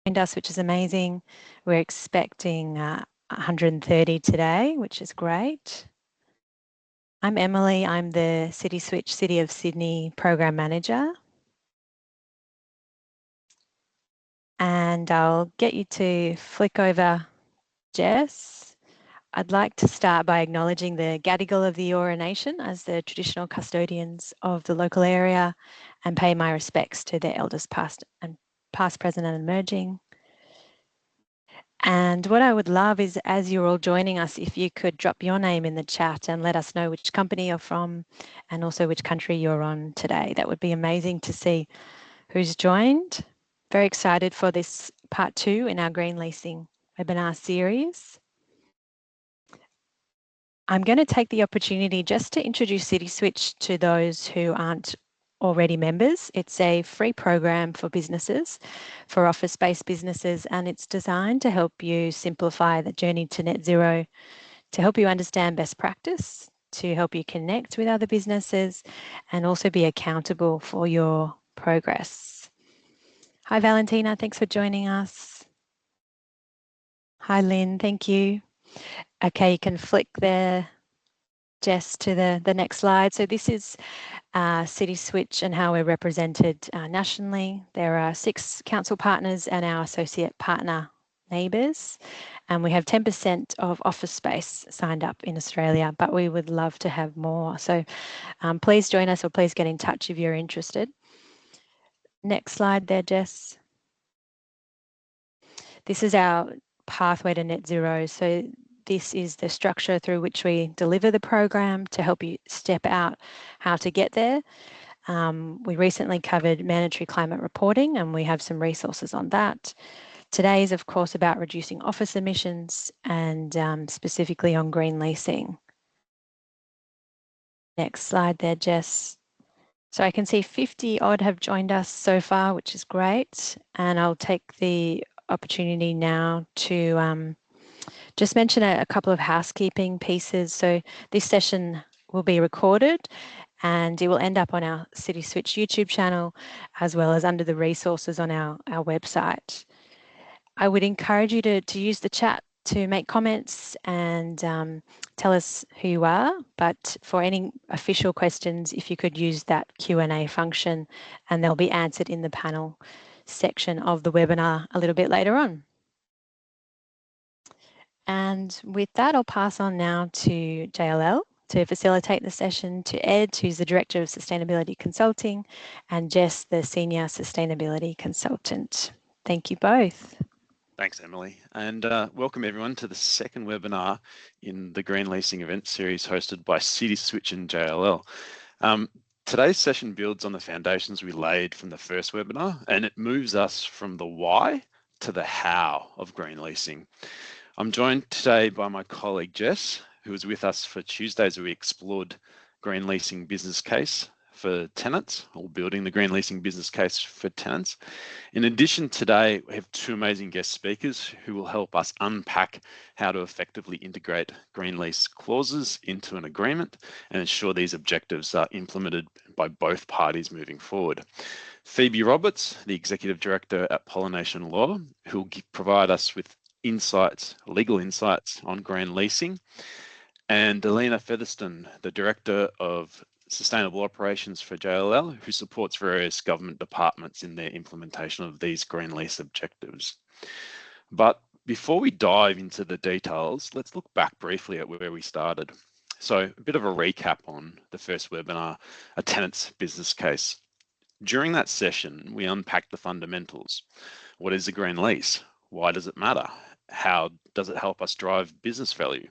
us, which is amazing. We're expecting 130 today, which is great. I'm Emily. I'm the City Switch City of Sydney Program Manager. And I'll get you to flick over Jess. I'd like to start by acknowledging the Gadigal of the Eora Nation as the traditional custodians of the local area and pay my respects to their elders past, present and emerging. And what I would love is, as you're all joining us, if you could drop your name in the chat and let us know which company you're from and also which country you're on today. That would be amazing to see who's joined. Very excited for this part 2 in our Green Leasing webinar series. I'm going to take the opportunity just to introduce City Switch to those who aren't already members. It's a free program for businesses, for office-based businesses, and it's designed to help you simplify the journey to net zero, to help you understand best practice, to help you connect with other businesses, and also be accountable for your progress. Hi, Valentina. Thanks for joining us. Hi, Lynn. Thank you. Okay, you can flick there, Jess, to the next slide. So this is City Switch and how we're represented nationally. There are 6 council partners and our associate partner neighbours, and we have 10% of office space signed up in Australia, but we would love to have more. So please join us, or please get in touch if you're interested. Next slide there, Jess. This is our pathway to net zero. So this is the structure through which we deliver the program to help you step out how to get there. We recently covered mandatory climate reporting, and we have some resources on that. Today is, of course, about reducing office emissions and specifically on green leasing. Next slide there, Jess. So I can see 50 odd have joined us so far, which is great. And I'll take the opportunity now to just mention a couple of housekeeping pieces. So this session will be recorded and it will end up on our City Switch YouTube channel, as well as under the resources on our website. I would encourage you to use the chat to make comments and tell us who you are, but for any official questions, if you could use that Q&A function, and they'll be answered in the panel section of the webinar a little bit later on. And with that, I'll pass on now to JLL to facilitate the session, to Ed, who's the Director of Sustainability Consulting, and Jess, the Senior Sustainability Consultant. Thank you both. Thanks, Emily, and welcome everyone to the second webinar in the Green Leasing event series hosted by City Switch and JLL. Today's session builds on the foundations we laid from the first webinar, and it moves us from the why to the how of green leasing. I'm joined today by my colleague Jess, who was with us for Tuesdays where we explored green leasing business case for tenants, or building the green leasing business case for tenants. In addition, today we have 2 amazing guest speakers who will help us unpack how to effectively integrate green lease clauses into an agreement and ensure these objectives are implemented by both parties moving forward. Phoebe Roberts, the Executive Director at Pollination Law, who will provide us with insights, legal insights on green leasing, and Alina Featherston, the Director of Sustainable Operations for JLL, who supports various government departments in their implementation of these green lease objectives. But before we dive into the details, let's look back briefly at where we started. So a bit of a recap on the first webinar, a tenant's business case. During that session, we unpacked the fundamentals. What is a green lease? Why does it matter? How does it help us drive business value?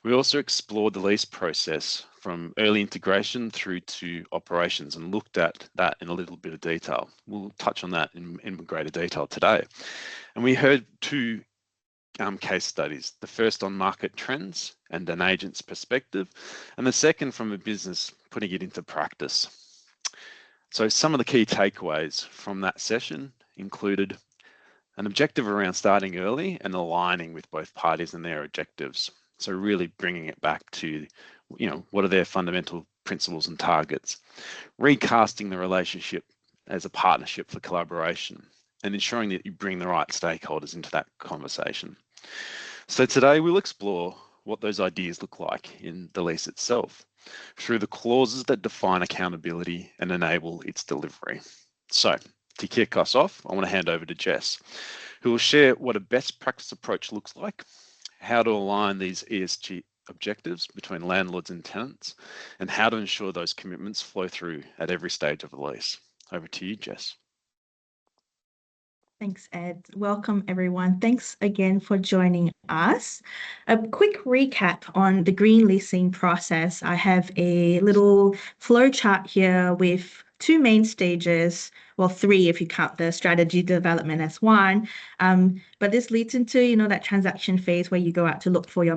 We also explored the lease process from early integration through to operations and looked at that in a little bit of detail. We'll touch on that in greater detail today. And we heard 2 case studies, the first on market trends and an agent's perspective, and the second from a business putting it into practice. So some of the key takeaways from that session included an objective around starting early and aligning with both parties and their objectives. So really bringing it back to, what are their fundamental principles and targets? Recasting the relationship as a partnership for collaboration and ensuring that you bring the right stakeholders into that conversation. So today we'll explore what those ideas look like in the lease itself through the clauses that define accountability and enable its delivery. So to kick us off, I want to hand over to Jess, who will share what a best practice approach looks like, how to align these ESG objectives between landlords and tenants, and how to ensure those commitments flow through at every stage of the lease. Over to you, Jess. Thanks, Ed. Welcome, everyone. Thanks again for joining us. A quick recap on the green leasing process. I have a little flow chart here with two main stages, well, three if you count the strategy development as one. But this leads into, that transaction phase where you go out to look for your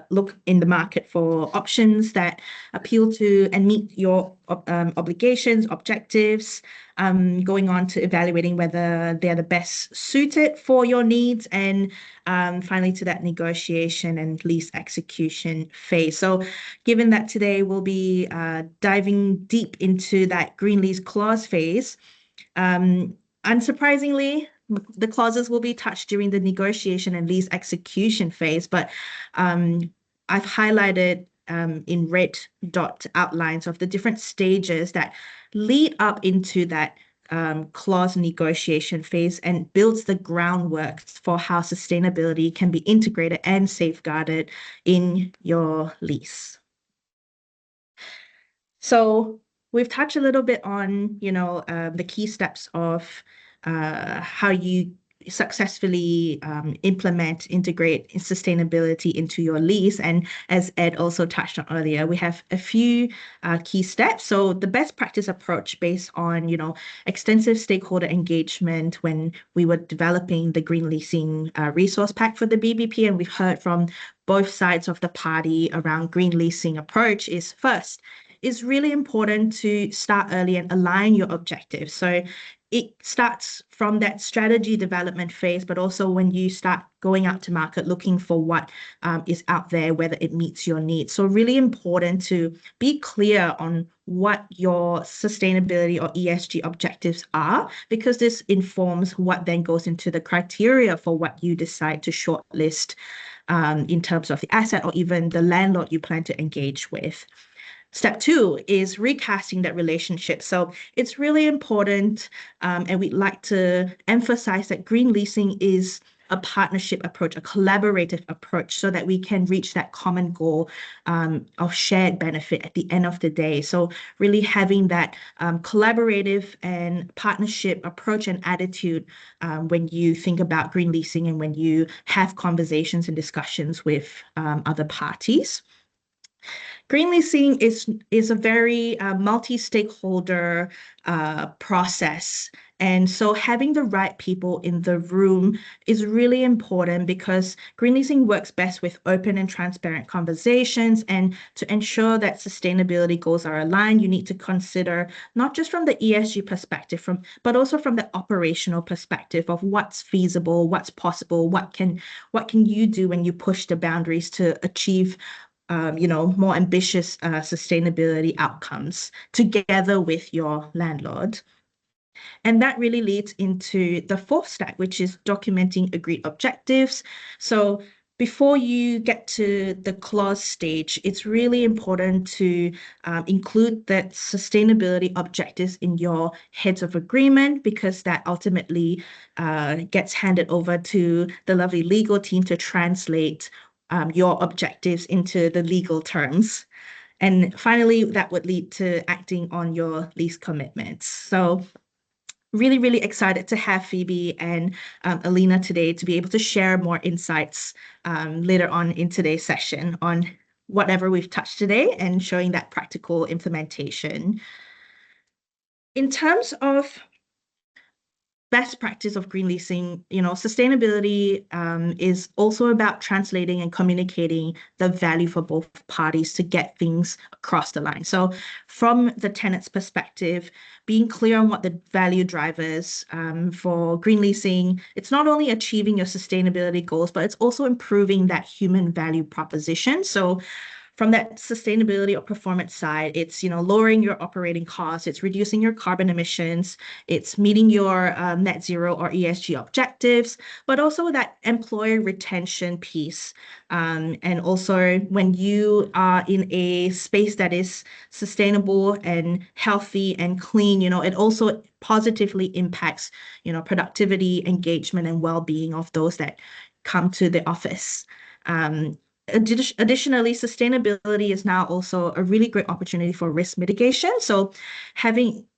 look in the market for options that appeal to and meet your obligations, objectives, going on to evaluating whether they're the best suited for your needs, and finally to that negotiation and lease execution phase. So given that today we'll be diving deep into that green lease clause phase, unsurprisingly, the clauses will be touched during the negotiation and lease execution phase, but I've highlighted in red dot outlines of the different stages that lead up into that clause negotiation phase and builds the groundwork for how sustainability can be integrated and safeguarded in your lease. So we've touched a little bit on, the key steps of how you successfully integrate sustainability into your lease. And as Ed also touched on earlier, we have a few key steps. So the best practice approach based on, extensive stakeholder engagement when we were developing the green leasing resource pack for the BBP, and we've heard from both sides of the party around green leasing approach is first, it's really important to start early and align your objectives. So it starts from that strategy development phase, but also when you start going out to market, looking for what is out there, whether it meets your needs. So really important to be clear on what your sustainability or ESG objectives are, because this informs what then goes into the criteria for what you decide to shortlist in terms of the asset or even the landlord you plan to engage with. Step two is recasting that relationship. So it's really important, and we'd like to emphasize that green leasing is a partnership approach, a collaborative approach, so that we can reach that common goal of shared benefit at the end of the day. So really having that collaborative and partnership approach and attitude when you think about green leasing and when you have conversations and discussions with other parties. Green leasing is a very multi-stakeholder process. And so having the right people in the room is really important, because green leasing works best with open and transparent conversations. And to ensure that sustainability goals are aligned, you need to consider not just from the ESG perspective, but also from the operational perspective of what's feasible, what's possible, what can you do when you push the boundaries to achieve more ambitious sustainability outcomes together with your landlord. And that really leads into the fourth step, which is documenting agreed objectives. So before you get to the clause stage, it's really important to include that sustainability objectives in your heads of agreement, because that ultimately gets handed over to the lovely legal team to translate your objectives into the legal terms. And finally, that would lead to acting on your lease commitments. So really, really excited to have Phoebe and Alina today to be able to share more insights later on in today's session on whatever we've touched today and showing that practical implementation. In terms of best practice of green leasing, sustainability is also about translating and communicating the value for both parties to get things across the line. So from the tenant's perspective, being clear on what the value drivers for green leasing, it's not only achieving your sustainability goals, but it's also improving that human value proposition. So from that sustainability or performance side, it's, lowering your operating costs, it's reducing your carbon emissions, it's meeting your net zero or ESG objectives, but also that employee retention piece. And also when you are in a space that is sustainable and healthy and clean, it also positively impacts, productivity, engagement, and well-being of those that come to the office. Additionally, sustainability is now also a really great opportunity for risk mitigation. So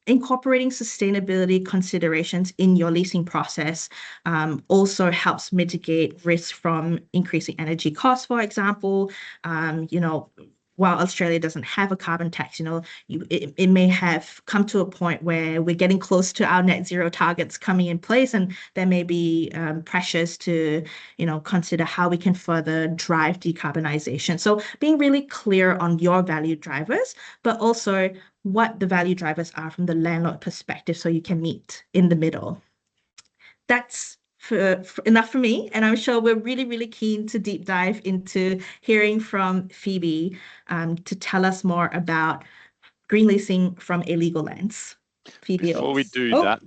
incorporating sustainability considerations in your leasing process also helps mitigate risk from increasing energy costs, for example. While Australia doesn't have a carbon tax, it may have come to a point where we're getting close to our net zero targets coming in place, and there may be pressures to, consider how we can further drive decarbonization. So being really clear on your value drivers, but also what the value drivers are from the landlord perspective so you can meet in the middle. That's enough for me, and I'm sure we're really, really keen to deep dive into hearing from Phoebe to tell us more about green leasing from a legal lens. Phoebe. Before we do that,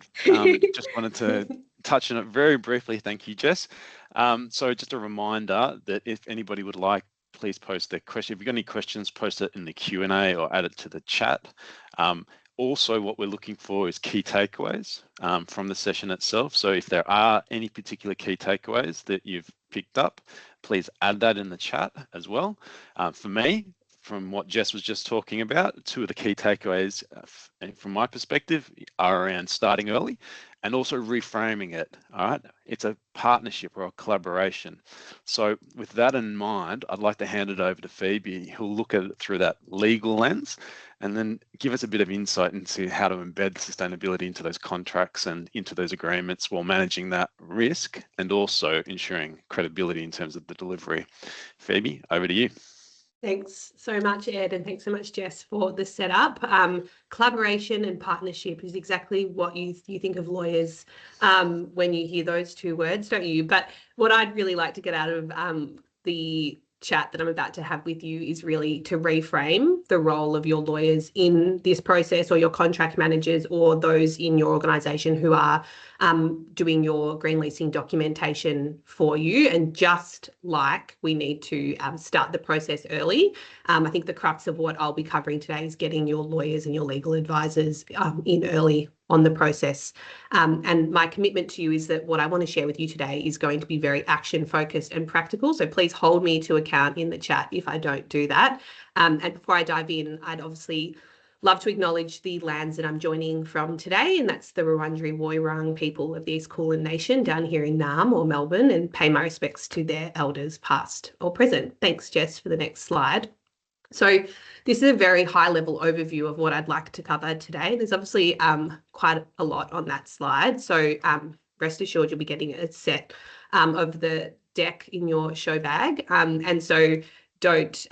just wanted to touch on it very briefly. Thank you, Jess. So just a reminder that if anybody would like, please post their question. If you've got any questions, post it in the Q&A or add it to the chat. Also, what we're looking for is key takeaways from the session itself. So if there are any particular key takeaways that you've picked up, please add that in the chat as well. For me, from what Jess was just talking about, two of the key takeaways from my perspective are around starting early and also reframing it. All right, it's a partnership or a collaboration. So with that in mind, I'd like to hand it over to Phoebe, who'll look at it through that legal lens and then give us a bit of insight into how to embed sustainability into those contracts and into those agreements while managing that risk and also ensuring credibility in terms of the delivery. Phoebe, over to you. Thanks so much, Ed, and thanks so much, Jess, for the setup. Collaboration and partnership is exactly what you think of lawyers when you hear those two words, don't you? But what I'd really like to get out of the chat that I'm about to have with you is really to reframe the role of your lawyers in this process, or your contract managers, or those in your organisation who are doing your green leasing documentation for you. And just like we need to start the process early, I think the crux of what I'll be covering today is getting your lawyers and your legal advisors in early on the process. And my commitment to you is that what I want to share with you today is going to be very action focused and practical. So please hold me to account in the chat if I don't do that. And before I dive in, I'd obviously love to acknowledge the lands that I'm joining from today, and that's the Wurundjeri Woiwurrung people of the East Kulin Nation down here in Naarm or Melbourne, and pay my respects to their elders past or present. Thanks, Jess, for the next slide. So this is a very high-level overview of what I'd like to cover today. There's obviously quite a lot on that slide, so rest assured you'll be getting a set of the deck in your show bag, and so don't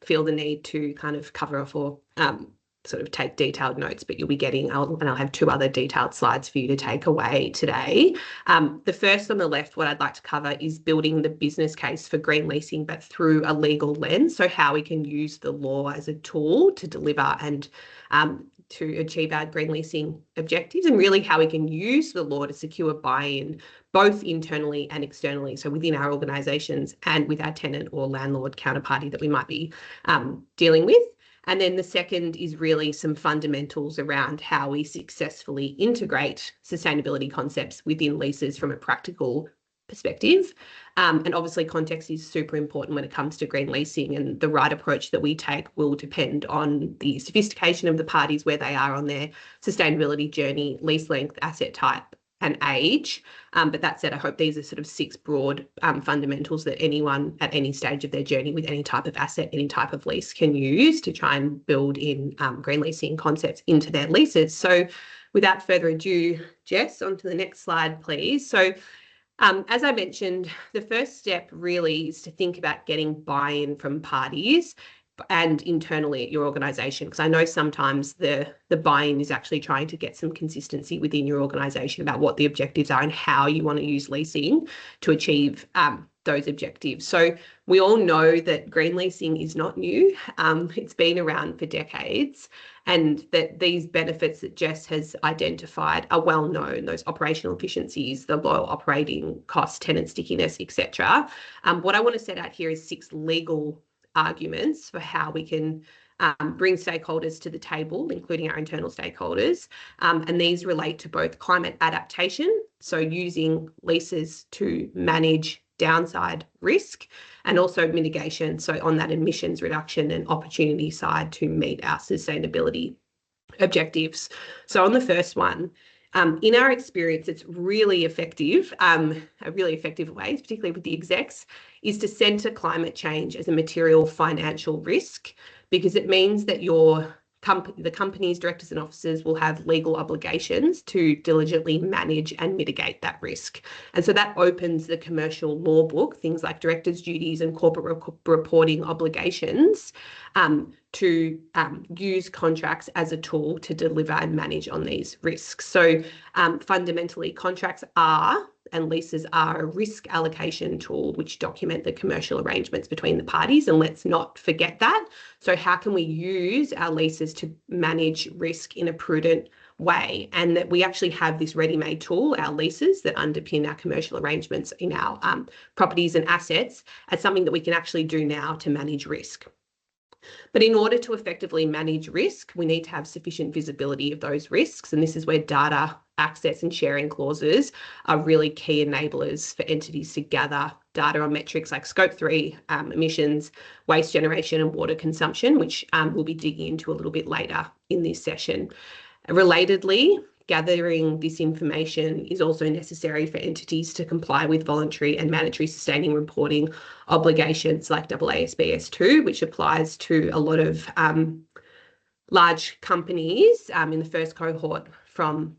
feel the need to kind of cover off or sort of take detailed notes, but you'll be getting, I'll have two other detailed slides for you to take away today. The first on the left, what I'd like to cover is building the business case for green leasing, but through a legal lens. So how we can use the law as a tool to deliver and to achieve our green leasing objectives, and really how we can use the law to secure buy-in both internally and externally, so within our organisations and with our tenant or landlord counterparty that we might be dealing with. And then the second is really some fundamentals around how we successfully integrate sustainability concepts within leases from a practical perspective. And obviously context is super important when it comes to green leasing, and the right approach that we take will depend on the sophistication of the parties, where they are on their sustainability journey, lease length, asset type, and age. But that said, I hope these are sort of 6 broad fundamentals that anyone at any stage of their journey with any type of asset, any type of lease can use to try and build in green leasing concepts into their leases. So without further ado, Jess, on to the next slide, please. So as I mentioned, the first step really is to think about getting buy-in from parties and internally at your organisation? Because I know sometimes the buy-in is actually trying to get some consistency within your organisation about what the objectives are and how you want to use leasing to achieve those objectives. So we all know that green leasing is not new. It's been around for decades, and that these benefits that Jess has identified are well known, those operational efficiencies, the low operating costs, tenant stickiness, etc. What I want to set out here is 6 legal arguments for how we can bring stakeholders to the table, including our internal stakeholders. And these relate to both climate adaptation, so using leases to manage downside risk, and also mitigation, so on that emissions reduction and opportunity side to meet our sustainability objectives. So on the first one, in our experience, it's really effective, a really effective way, particularly with the execs, is to centre climate change as a material financial risk, because it means that the company's directors and officers will have legal obligations to diligently manage and mitigate that risk. And so that opens the commercial law book, things like directors' duties and corporate reporting obligations, to use contracts as a tool to deliver and manage on these risks. So fundamentally, contracts are and leases are a risk allocation tool which document the commercial arrangements between the parties, and let's not forget that. So how can we use our leases to manage risk in a prudent way? And that we actually have this ready-made tool, our leases, that underpin our commercial arrangements in our properties and assets, as something that we can actually do now to manage risk. But in order to effectively manage risk, we need to have sufficient visibility of those risks. And this is where data access and sharing clauses are really key enablers for entities to gather data on metrics like Scope 3 emissions, waste generation and water consumption, which we'll be digging into a little bit later in this session. Relatedly, gathering this information is also necessary for entities to comply with voluntary and mandatory sustaining reporting obligations like AASB 2, which applies to a lot of large companies. In the first cohort from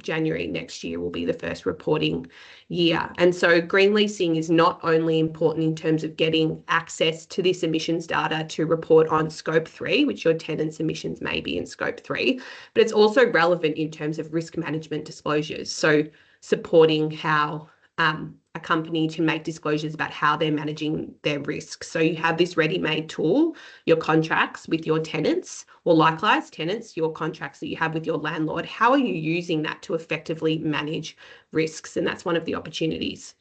January next year will be the first reporting year. And so green leasing is not only important in terms of getting access to this emissions data to report on Scope 3, which your tenants' emissions may be in Scope 3, but it's also relevant in terms of risk management disclosures. So supporting how a company to make disclosures about how they're managing their risks. So you have this ready-made tool, your contracts with your tenants, or likewise tenants, your contracts that you have with your landlord. How are you using that to effectively manage risks? And that's one of the opportunities.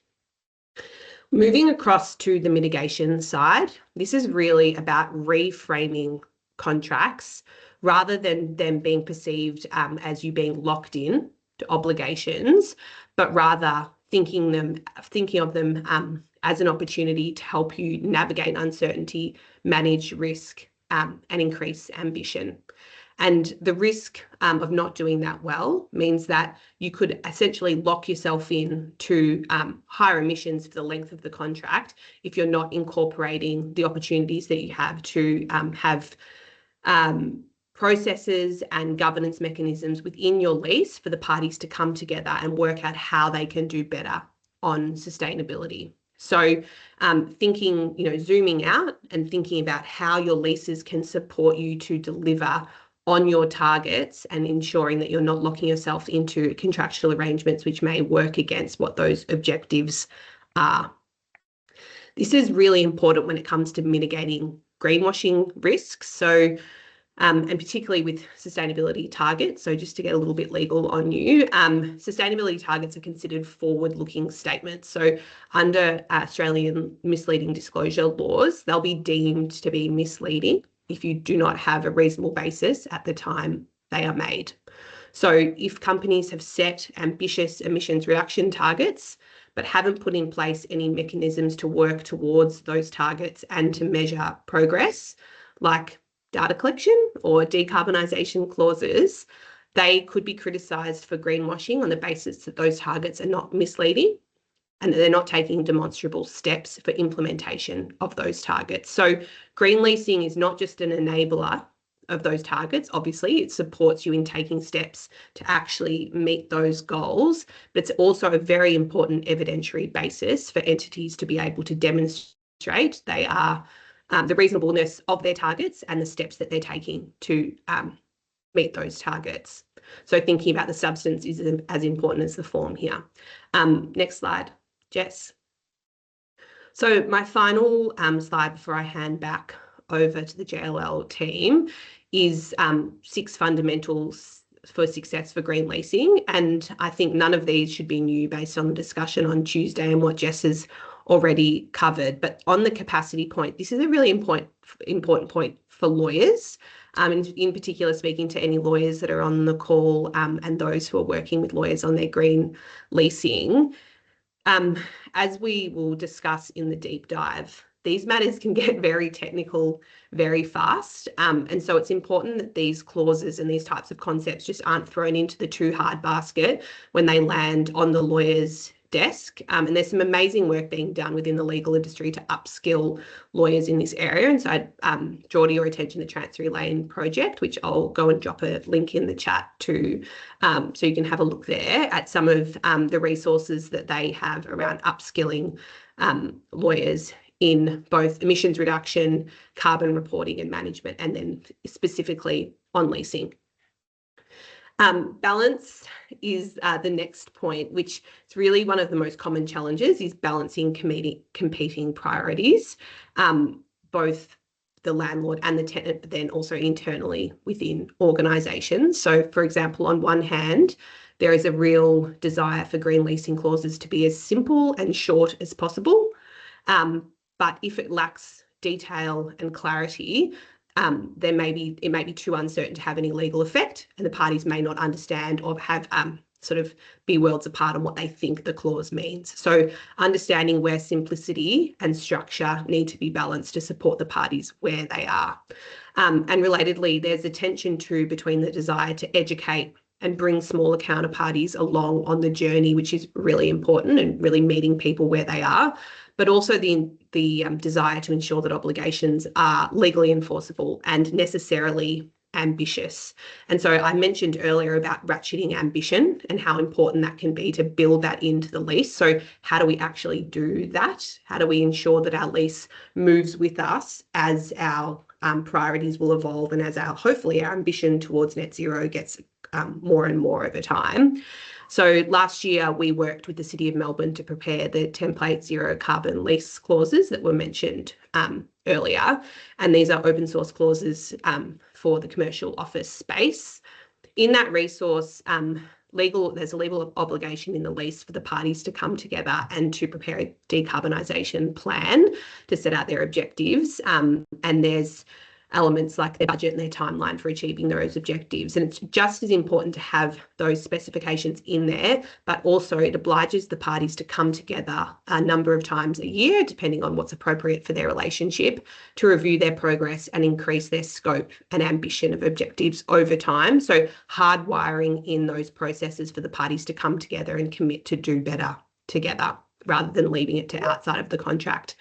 Moving across to the mitigation side, this is really about reframing contracts rather than them being perceived as you being locked in to obligations, but rather thinking of them as an opportunity to help you navigate uncertainty, manage risk, and increase ambition. And the risk of not doing that well means that you could essentially lock yourself in to higher emissions for the length of the contract if you're not incorporating the opportunities that you have to have processes and governance mechanisms within your lease for the parties to come together and work out how they can do better on sustainability. So thinking, zooming out and thinking about how your leases can support you to deliver on your targets and ensuring that you're not locking yourself into contractual arrangements which may work against what those objectives are. This is really important when it comes to mitigating greenwashing risks. So and particularly with sustainability targets. So just to get a little bit legal on you, sustainability targets are considered forward-looking statements. So under Australian misleading disclosure laws, they'll be deemed to be misleading if you do not have a reasonable basis at the time they are made. So if companies have set ambitious emissions reduction targets, but haven't put in place any mechanisms to work towards those targets and to measure progress, like data collection or decarbonisation clauses, they could be criticised for greenwashing on the basis that those targets are not misleading and that they're not taking demonstrable steps for implementation of those targets. So green leasing is not just an enabler of those targets. Obviously, it supports you in taking steps to actually meet those goals, but it's also a very important evidentiary basis for entities to be able to demonstrate they are the reasonableness of their targets and the steps that they're taking to meet those targets. So thinking about the substance is as important as the form here. Next slide, Jess. So my final slide before I hand back over to the JLL team is 6 fundamentals for success for green leasing. And I think none of these should be new based on the discussion on Tuesday and what Jess has already covered. But on the capacity point, this is a really important point for lawyers. In particular, speaking to any lawyers that are on the call and those who are working with lawyers on their green leasing. As we will discuss in the deep dive, these matters can get very technical very fast. And so it's important that these clauses and these types of concepts just aren't thrown into the too hard basket when they land on the lawyer's desk. And there's some amazing work being done within the legal industry to upskill lawyers in this area. And so I'd draw to your attention the Chancery Lane project, which I'll go and drop a link in the chat to, so you can have a look there at some of the resources that they have around upskilling lawyers in both emissions reduction, carbon reporting and management, and then specifically on leasing. Balance is the next point, which is really one of the most common challenges, is balancing competing priorities, both the landlord and the tenant, but then also internally within organisations. So, for example, on one hand, there is a real desire for green leasing clauses to be as simple and short as possible. But if it lacks detail and clarity, it may be too uncertain to have any legal effect, and the parties may not understand or have sort of be worlds apart on what they think the clause means. So understanding where simplicity and structure need to be balanced to support the parties where they are. And relatedly, there's a tension too between the desire to educate and bring smaller counterparties along on the journey, which is really important, and really meeting people where they are, but also the desire to ensure that obligations are legally enforceable and necessarily ambitious. And so I mentioned earlier about ratcheting ambition and how important that can be to build that into the lease. So how do we actually do that? How do we ensure that our lease moves with us as our priorities will evolve, and as hopefully our ambition towards net zero gets more and more over time? So last year we worked with the City of Melbourne to prepare the template zero carbon lease clauses that were mentioned earlier, and these are open source clauses for the commercial office space. In that resource, there's a legal obligation in the lease for the parties to come together and to prepare a decarbonisation plan to set out their objectives, and there's elements like their budget and their timeline for achieving those objectives. And it's just as important to have those specifications in there, but also it obliges the parties to come together a number of times a year, depending on what's appropriate for their relationship, to review their progress and increase their scope and ambition of objectives over time. So hardwiring in those processes for the parties to come together and commit to do better together, rather than leaving it to outside of the contract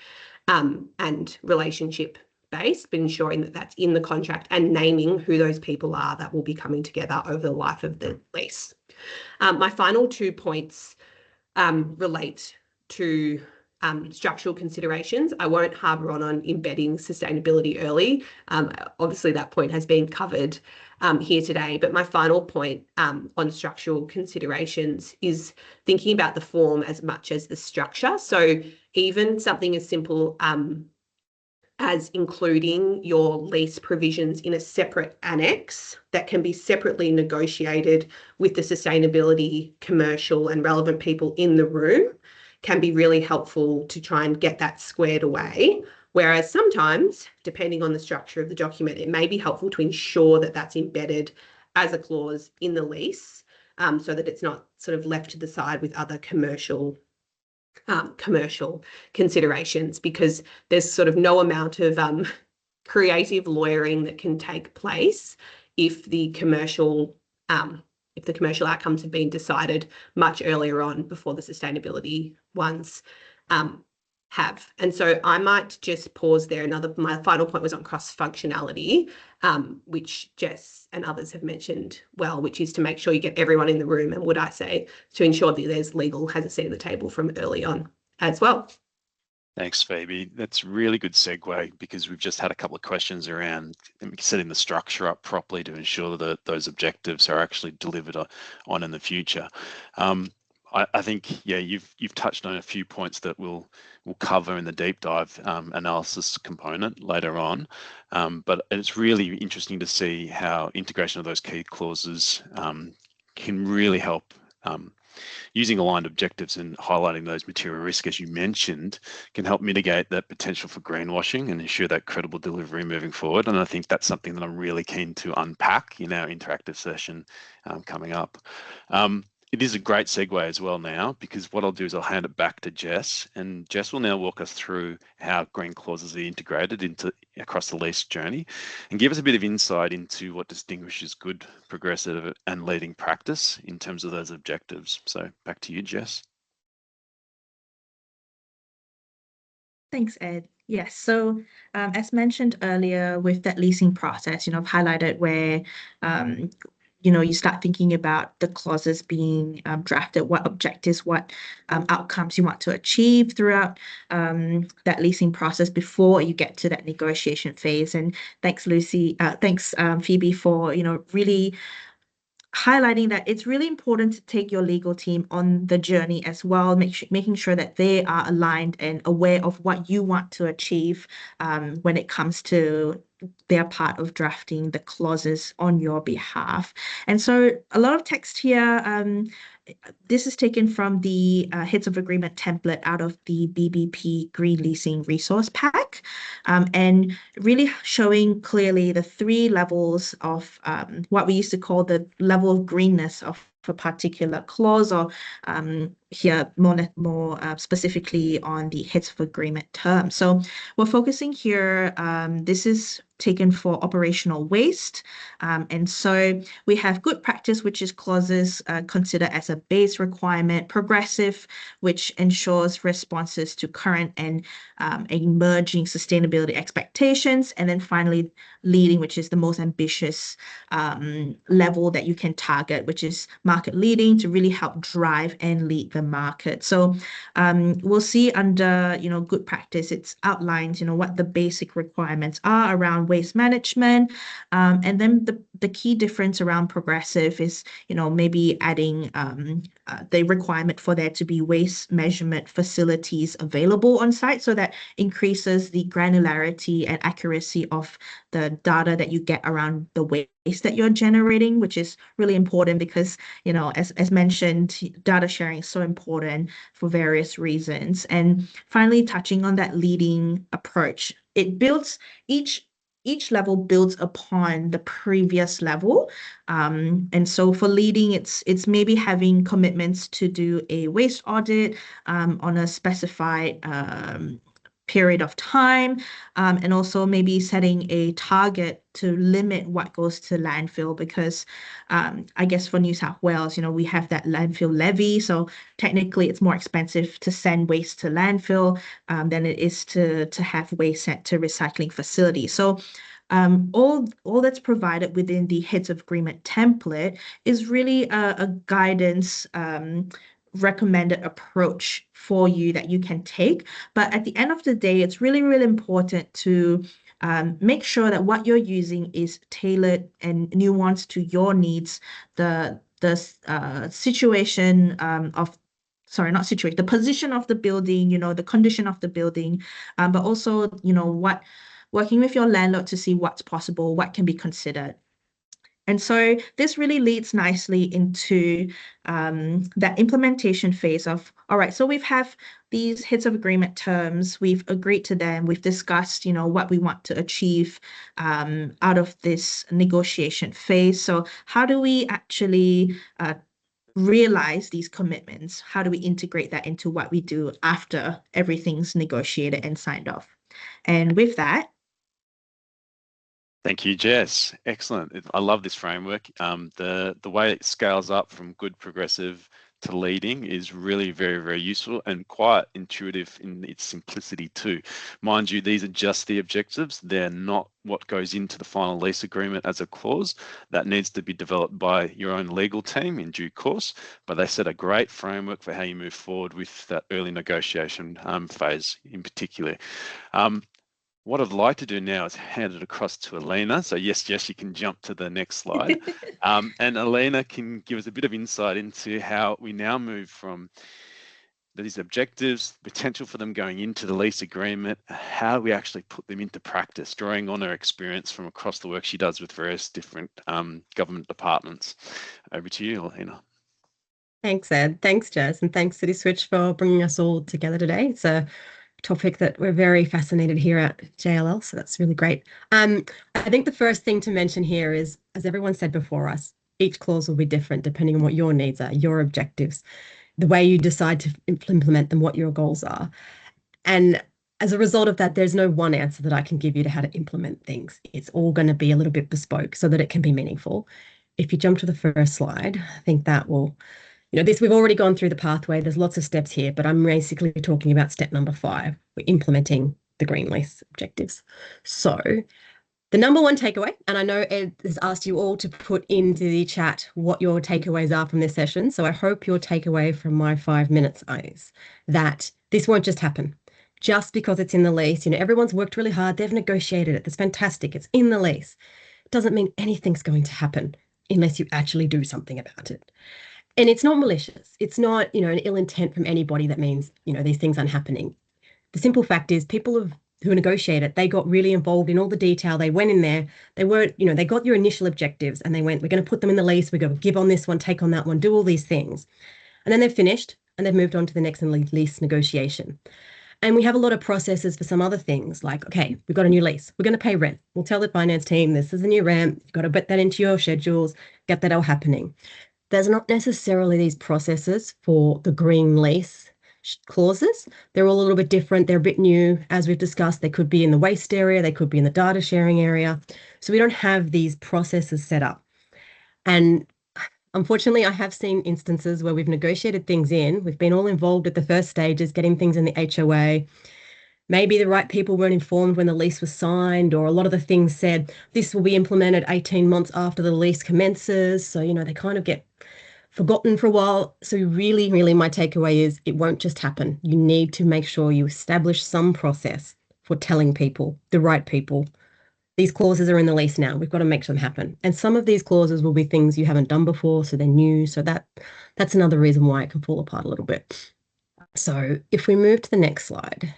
and relationship based, but ensuring that that's in the contract and naming who those people are that will be coming together over the life of the lease. My final 2 points relate to structural considerations. I won't harbour on embedding sustainability early. Obviously, that point has been covered here today. But my final point on structural considerations is thinking about the form as much as the structure. So even something as simple as including your lease provisions in a separate annex that can be separately negotiated with the sustainability, commercial and relevant people in the room can be really helpful to try and get that squared away. Whereas sometimes, depending on the structure of the document, it may be helpful to ensure that that's embedded as a clause in the lease, so that it's not sort of left to the side with other commercial considerations, because there's sort of no amount of creative lawyering that can take place if the commercial outcomes have been decided much earlier on before the sustainability ones have. And so I might just pause there. My final point was on cross-functionality, which Jess and others have mentioned well, which is to make sure you get everyone in the room, and would I say to ensure that legal has a seat at the table from early on as well. Thanks, Phoebe. That's a really good segue, because we've just had a couple of questions around setting the structure up properly to ensure that those objectives are actually delivered on in the future. I think, yeah, you've touched on a few points that we'll cover in the deep dive analysis component later on. But it's really interesting to see how integration of those key clauses can really help. Using aligned objectives and highlighting those material risks, as you mentioned, can help mitigate that potential for greenwashing and ensure that credible delivery moving forward. And I think that's something that I'm really keen to unpack in our interactive session coming up. It is a great segue as well now, because what I'll do is I'll hand it back to Jess, and Jess will now walk us through how green clauses are integrated across the lease journey, and give us a bit of insight into what distinguishes good, progressive, and leading practice in terms of those objectives. So back to you, Jess. Thanks, Ed. Yes, so as mentioned earlier, with that leasing process, I've highlighted where you start thinking about the clauses being drafted, what objectives, what outcomes you want to achieve throughout that leasing process before you get to that negotiation phase. And thanks, Phoebe, for really highlighting that it's really important to take your legal team on the journey as well, making sure that they are aligned and aware of what you want to achieve when it comes to their part of drafting the clauses on your behalf. And so a lot of text here. This is taken from the Heads of Agreement template out of the BBP Green Leasing Resource Pack, and really showing clearly the 3 levels of what we used to call the level of greenness of a particular clause, or here more specifically on the Heads of Agreement term. So we're focusing here, this is taken for operational waste. And so we have good practice, which is clauses considered as a base requirement, progressive, which ensures responses to current and emerging sustainability expectations, and then finally leading, which is the most ambitious level that you can target, which is market leading, to really help drive and lead the market. So we'll see under good practice, it's outlined what the basic requirements are around waste management, and then the key difference around progressive is maybe adding the requirement for there to be waste measurement facilities available on site, so that increases the granularity and accuracy of the data that you get around the waste that you're generating, which is really important because as mentioned, data sharing is so important for various reasons. And finally, touching on that leading approach, it builds each level builds upon the previous level. And so for leading, it's maybe having commitments to do a waste audit on a specified period of time, and also maybe setting a target to limit what goes to landfill, because I guess for New South Wales, we have that landfill levy, so technically it's more expensive to send waste to landfill than it is to have waste sent to recycling facilities. So all that's provided within the Heads of Agreement template is really a guidance recommended approach for you that you can take. But at the end of the day, it's really, really important to make sure that what you're using is tailored and nuanced to your needs, the situation sorry, not situation, the position of the building, the condition of the building, but also, working with your landlord to see what's possible, what can be considered. And so this really leads nicely into that implementation phase of, all right, so we've have these Heads of Agreement terms, we've agreed to them, we've discussed, what we want to achieve out of this negotiation phase. So how do we actually realize these commitments? How do we integrate that into what we do after everything's negotiated and signed off? And with that, Thank you, Jess. Excellent. I love this framework. The way it scales up from good, progressive to leading is really very, very useful and quite intuitive in its simplicity too. Mind you, these are just the objectives. They're not what goes into the final lease agreement as a clause. That needs to be developed by your own legal team in due course, but they set a great framework for how you move forward with that early negotiation phase in particular. What I'd like to do now is hand it across to Alina. So yes, Jess, you can jump to the next slide. And Alina can give us a bit of insight into how we now move from these objectives, potential for them going into the lease agreement, how we actually put them into practice, drawing on her experience from across the work she does with various different government departments. Over to you, Alina. Thanks, Ed. Thanks, Jess. And thanks, City Switch, for bringing us all together today. It's a topic that we're very fascinated here at JLL, so that's really great. I think the first thing to mention here is, as everyone said before us, each clause will be different depending on what your needs are, your objectives, the way you decide to implement them, what your goals are. And as a result of that, there's no one answer that I can give you to how to implement things. It's all going to be a little bit bespoke so that it can be meaningful. If you jump to the first slide, I think that will, this, we've already gone through the pathway. There's lots of steps here, but I'm basically talking about step number 5. We're implementing the green lease objectives. So the number one takeaway, and I know Ed has asked you all to put into the chat what your takeaways are from this session. So I hope your takeaway from my 5 minutes is that this won't just happen. Just because it's in the lease, everyone's worked really hard. They've negotiated it. That's fantastic. It's in the lease. It doesn't mean anything's going to happen unless you actually do something about it. And it's not malicious. It's not, an ill intent from anybody that means, these things aren't happening. The simple fact is who negotiated, they got really involved in all the detail. They went in there. They weren't, they got your initial objectives and they went, we're going to put them in the lease. We're going to give on this one, take on that one, do all these things. And then they've finished and they've moved on to the next lease negotiation. And we have a lot of processes for some other things like, okay, we've got a new lease. We're going to pay rent. We'll tell the finance team, this is a new rent. You've got to put that into your schedules, get that all happening. There's not necessarily these processes for the green lease clauses. They're all a little bit different. They're a bit new. As we've discussed, they could be in the waste area. They could be in the data sharing area. So we don't have these processes set up. And unfortunately, I have seen instances where we've negotiated things in. We've been all involved at the first stages, getting things in the HOA. Maybe the right people weren't informed when the lease was signed, or a lot of the things said, this will be implemented 18 months after the lease commences. So, they kind of get forgotten for a while. So really, really my takeaway is it won't just happen. You need to make sure you establish some process for telling people, the right people, these clauses are in the lease now. We've got to make them happen. And some of these clauses will be things you haven't done before, so they're new. So that's another reason why it can fall apart a little bit. So if we move to the next slide.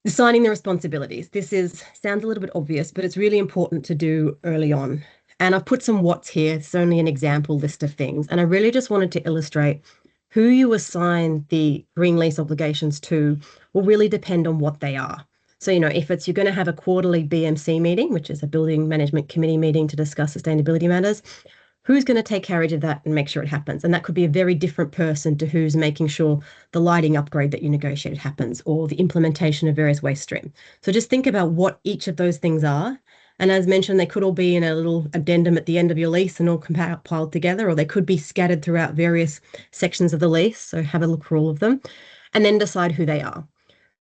Assigning the responsibilities. This sounds a little bit obvious, but it's really important to do early on. And I've put some what's here. It's only an example list of things. And I really just wanted to illustrate who you assign the green lease obligations to will really depend on what they are. So, if you're going to have a quarterly BMC meeting, which is a building management committee meeting to discuss sustainability matters, who's going to take carriage of that and make sure it happens? And that could be a very different person to who's making sure the lighting upgrade that you negotiated happens, or the implementation of various waste stream. So just think about what each of those things are. And as mentioned, they could all be in a little addendum at the end of your lease and all compiled together, or they could be scattered throughout various sections of the lease. So have a look for all of them and then decide who they are.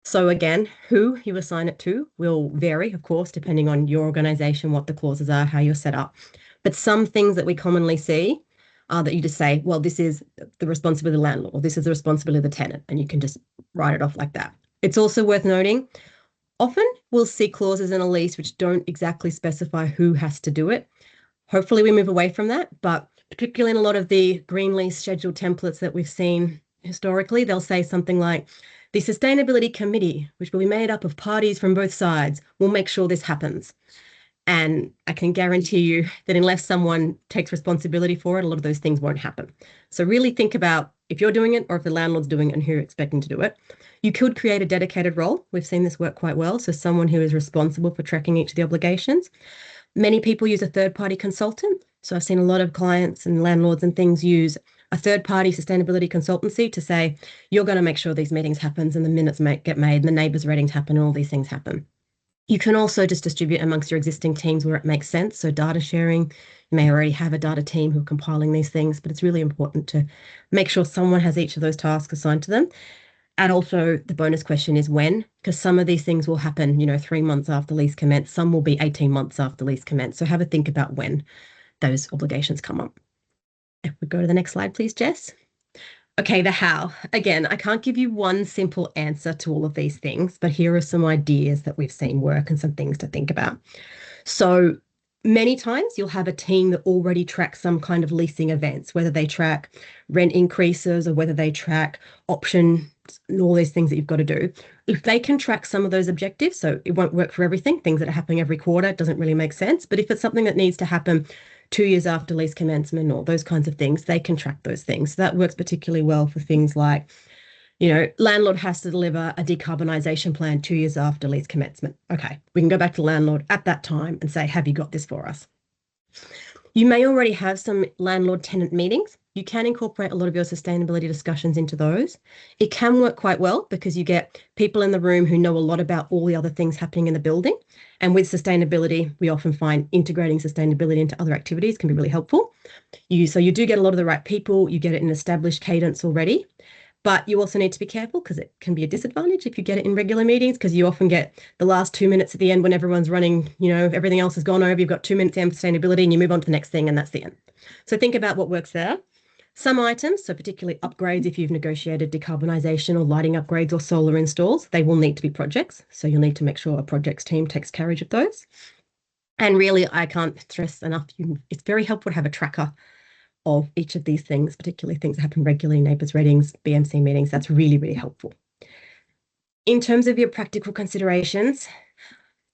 So again, who you assign it to will vary, of course, depending on your organization, what the clauses are, how you're set up. But some things that we commonly see are that you just say, well, this is the responsibility of the landlord, or this is the responsibility of the tenant, and you can just write it off like that. It's also worth noting, often we'll see clauses in a lease which don't exactly specify who has to do it. Hopefully we move away from that, but particularly in a lot of the green lease schedule templates that we've seen historically, they'll say something like, the sustainability committee, which will be made up of parties from both sides, will make sure this happens. And I can guarantee you that unless someone takes responsibility for it, a lot of those things won't happen. So really think about if you're doing it or if the landlord's doing it and who you're expecting to do it. You could create a dedicated role. We've seen this work quite well. So someone who is responsible for tracking each of the obligations. Many people use a third-party consultant. So I've seen a lot of clients and landlords and things use a third-party sustainability consultancy to say, you're going to make sure these meetings happen and the minutes get made and the neighbours' ratings happen and all these things happen. You can also just distribute amongst your existing teams where it makes sense. So data sharing, you may already have a data team who are compiling these things, but it's really important to make sure someone has each of those tasks assigned to them. And also the bonus question is when, because some of these things will happen, 3 months after lease commence. Some will be 18 months after lease commence. So have a think about when those obligations come up. If we go to the next slide, please, Jess. Okay, the how. Again, I can't give you one simple answer to all of these things, but here are some ideas that we've seen work and some things to think about. So many times you'll have a team that already tracks some kind of leasing events, whether they track rent increases or whether they track options and all these things that you've got to do. If they can track some of those objectives, so it won't work for everything, things that are happening every quarter, it doesn't really make sense. But if it's something that needs to happen 2 years after lease commencement or those kinds of things, they can track those things. So that works particularly well for things like, landlord has to deliver a decarbonisation plan 2 years after lease commencement. Okay, we can go back to landlord at that time and say, have you got this for us? You may already have some landlord tenant meetings. You can incorporate a lot of your sustainability discussions into those. It can work quite well because you get people in the room who know a lot about all the other things happening in the building. And with sustainability, we often find integrating sustainability into other activities can be really helpful. So you do get a lot of the right people, you get it in established cadence already. But you also need to be careful because it can be a disadvantage if you get it in regular meetings, because you often get the last 2 minutes at the end when everyone's running, everything else has gone over. You've got 2 minutes in sustainability and you move on to the next thing and that's the end. So think about what works there. Some items, so particularly upgrades, if you've negotiated decarbonisation or lighting upgrades or solar installs, they will need to be projects. So you'll need to make sure a projects team takes carriage of those. And really, I can't stress enough, it's very helpful to have a tracker of each of these things, particularly things that happen regularly, neighbours ratings, BMC meetings. That's really, really helpful. In terms of your practical considerations,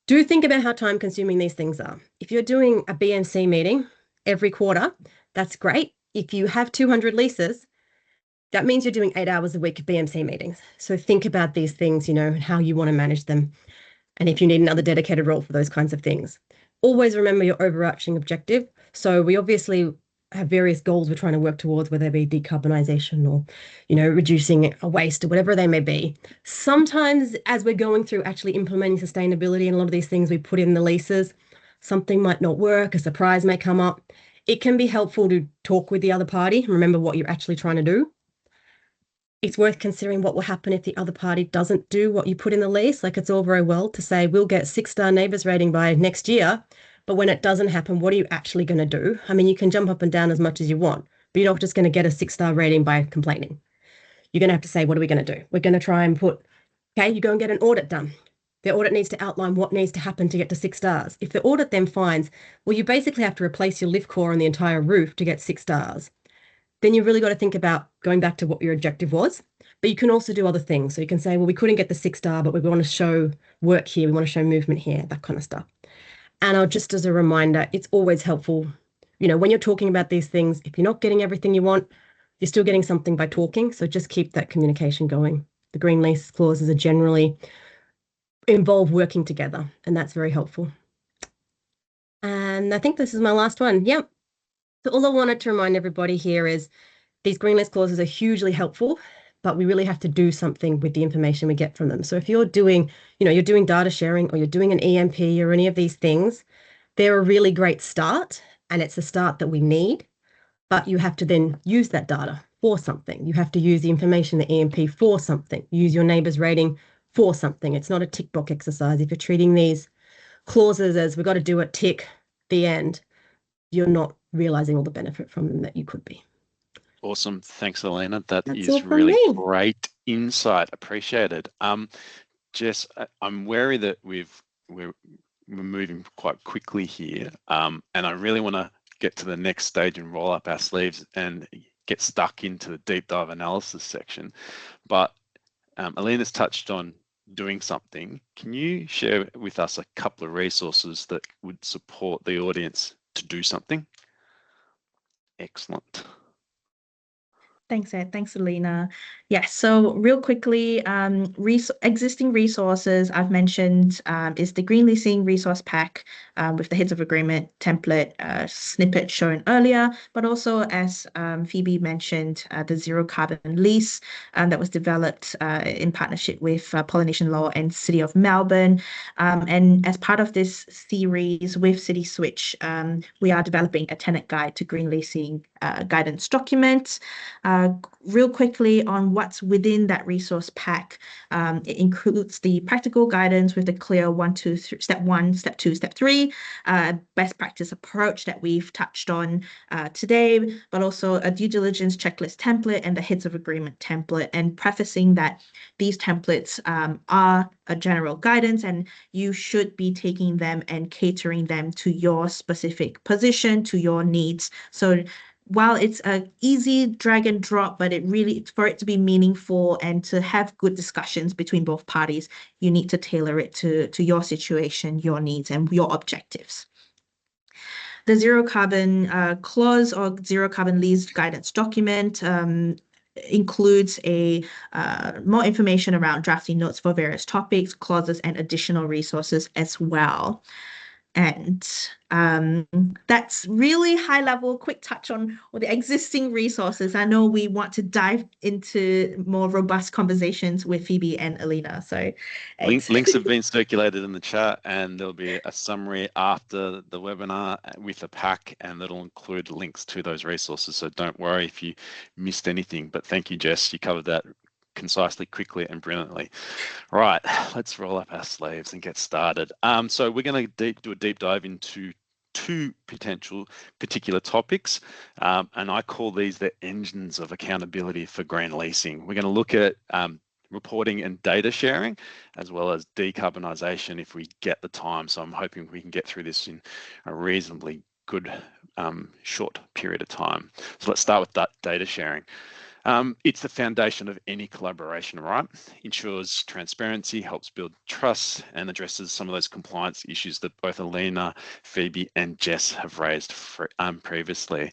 do think about how time consuming these things are. If you're doing a BMC meeting every quarter, that's great. If you have 200 leases, that means you're doing 8 hours a week of BMC meetings. So think about these things, and how you want to manage them. And if you need another dedicated role for those kinds of things. Always remember your overarching objective. So we obviously have various goals we're trying to work towards, whether they be decarbonisation or, reducing a waste or whatever they may be. Sometimes as we're going through actually implementing sustainability and a lot of these things we put in the leases, something might not work, a surprise may come up. It can be helpful to talk with the other party and remember what you're actually trying to do. It's worth considering what will happen if the other party doesn't do what you put in the lease. Like, it's all very well to say, we'll get 6-star neighbours rating by next year, but when it doesn't happen, what are you actually going to do? I mean, you can jump up and down as much as you want, but you're not just going to get a 6-star rating by complaining. You're going to have to say, what are we going to do? We're going to try and you go and get an audit done. The audit needs to outline what needs to happen to get to 6 stars. If the audit then finds, well, you basically have to replace your lift core on the entire roof to get 6 stars, then you've really got to think about going back to what your objective was. But you can also do other things. So you can say, well, we couldn't get the 6-star, but we want to show work here. We want to show movement here, that kind of stuff. And just as a reminder, it's always helpful, when you're talking about these things, if you're not getting everything you want, you're still getting something by talking. So just keep that communication going. The green lease clauses are generally involve working together, and that's very helpful. And I think this is my last one. Yep. So all I wanted to remind everybody here is these green list clauses are hugely helpful, but we really have to do something with the information we get from them. So if you're doing, you're doing data sharing or you're doing an EMP or any of these things, they're a really great start, and it's a start that we need, but you have to then use that data for something. You have to use the information, the EMP, for something. Use your neighbour's rating for something. It's not a tick box exercise. If you're treating these clauses as we've got to do it, tick, the end, you're not realising all the benefit from them that you could be. Awesome. Thanks, Elena. That's all is from really me. great insight. Appreciated. Jess, I'm wary that we're moving quite quickly here, and I really want to get to the next stage and roll up our sleeves and get stuck into the deep dive analysis section. But Elena's touched on doing something. Can you share with us a couple of resources that would support the audience to do something? Excellent. Thanks, Ed. Thanks, Alina. Yes, so real quickly, existing resources I've mentioned is the Green Leasing Resource Pack with the Heads of Agreement template snippet shown earlier, but also as Phoebe mentioned, the Zero Carbon Lease that was developed in partnership with Polynesian Law and City of Melbourne. And as part of this series with City Switch, we are developing a tenant guide to green leasing guidance documents. Real quickly on what's within that resource pack, it includes the practical guidance with the clear step 1, step 2, step 3, best practice approach that we've touched on today, but also a due diligence checklist template and the heads of agreement template, and prefacing that these templates are a general guidance and you should be taking them and catering them to your specific position, to your needs. So while it's an easy drag and drop, but for it to be meaningful and to have good discussions between both parties, you need to tailor it to your situation, your needs, and your objectives. The zero carbon clause or zero carbon lease guidance document includes more information around drafting notes for various topics, clauses, and additional resources as well. And that's really high level, quick touch on all the existing resources. I know we want to dive into more robust conversations with Phoebe and Alina. So links have been circulated in the chat, and there'll be a summary after the webinar with a pack, and that'll include links to those resources. So don't worry if you missed anything, but thank you, Jess. You covered that concisely, quickly, and brilliantly. All right, let's roll up our sleeves and get started. So we're going to do a deep dive into two particular topics, and I call these the engines of accountability for green leasing. We're going to look at reporting and data sharing, as well as decarbonisation if we get the time. So I'm hoping we can get through this in a reasonably good short period of time. So let's start with that data sharing. It's the foundation of any collaboration, right? Ensures transparency, helps build trust, and addresses some of those compliance issues that both Alina, Phoebe, and Jess have raised previously.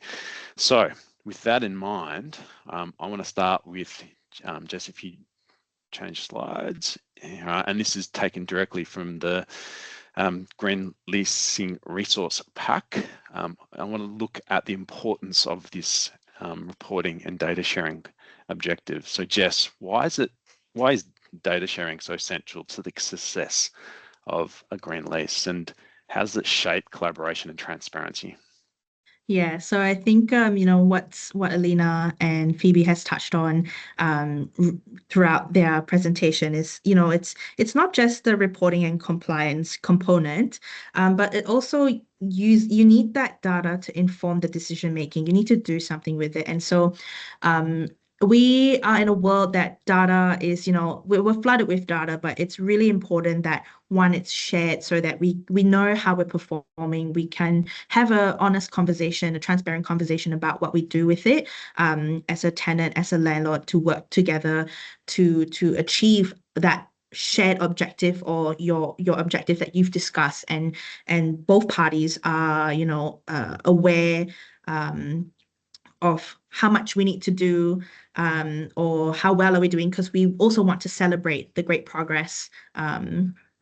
So with that in mind, I want to start with Jess, if you change slides. And this is taken directly from the Green Leasing Resource Pack. I want to look at the importance of this reporting and data sharing objective. So Jess, why is data sharing so central to the success of a green lease, and how does it shape collaboration and transparency? Yeah, so I think what Alina and Phoebe has touched on throughout their presentation is it's not just the reporting and compliance component, but it also you need that data to inform the decision making. You need to do something with it, and so we are in a world that data is, we're flooded with data, but it's really important that one, it's shared so that we know how we're performing. We can have an honest conversation, a transparent conversation about what we do with it as a tenant, as a landlord, to work together to achieve that shared objective or your objective that you've discussed, and both parties are aware of how much we need to do or how well are we doing, because we also want to celebrate the great progress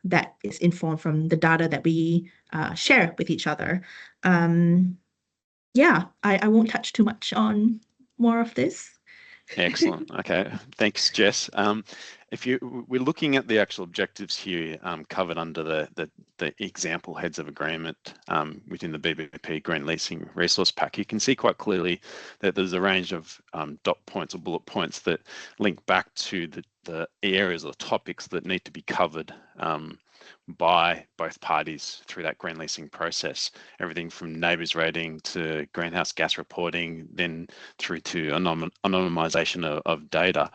that is informed from the data that we share with each other. Yeah, I won't touch too much on more of this. Excellent. Okay, thanks, Jess. We're looking at the actual objectives here covered under the example heads of agreement within the BBP Green Leasing Resource Pack, you can see quite clearly that there's a range of dot points or bullet points that link back to the areas or topics that need to be covered by both parties through that green leasing process. Everything from neighbours rating to greenhouse gas reporting, then through to anonymisation of data.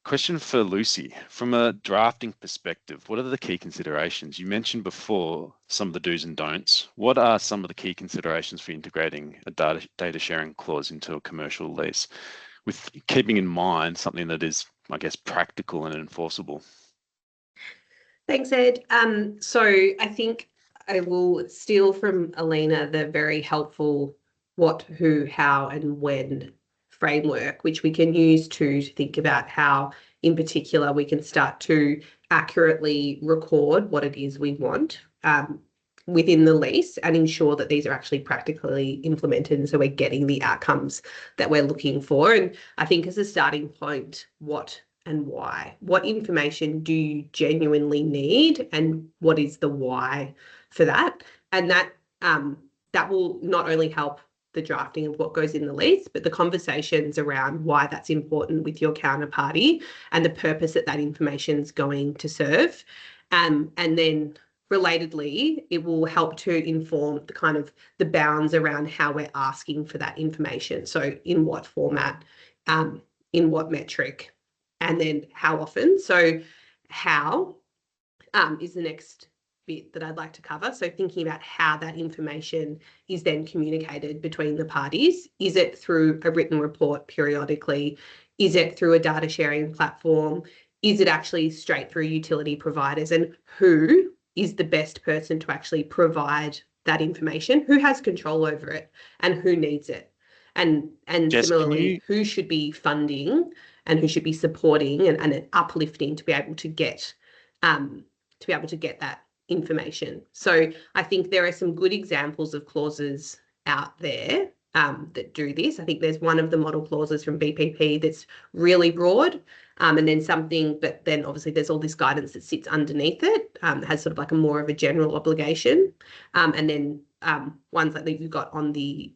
Question for Lucy, from a drafting perspective, what are the key considerations? You mentioned before some of the do's and don'ts. What are some of the key considerations for integrating a data sharing clause into a commercial lease, with keeping in mind something that is, I guess, practical and enforceable? Thanks, Ed. So I think I will steal from Alina the very helpful what, who, how, and when framework, which we can use to think about how, in particular, we can start to accurately record what it is we want within the lease and ensure that these are actually practically implemented. And so we're getting the outcomes that we're looking for. And I think as a starting point, what and why? What information do you genuinely need, and what is the why for that? And that that will not only help the drafting of what goes in the lease, but the conversations around why that's important with your counterparty and the purpose that that information is going to serve. And then relatedly, it will help to inform the kind of the bounds around how we're asking for that information. So in what format, in what metric, and then how often. So how is the next bit that I'd like to cover. So thinking about how that information is then communicated between the parties. Is it through a written report periodically? Is it through a data sharing platform? Is it actually straight through utility providers? And who is the best person to actually provide that information? Who has control over it and who needs it? And Jess, similarly, who should be funding and who should be supporting and uplifting to be able to get that information. So I think there are some good examples of clauses out there that do this. I think there's one of the model clauses from BPP that's really broad, and then something, but then obviously there's all this guidance that sits underneath it, that has sort of like a more of a general obligation, and then ones like that you've got on the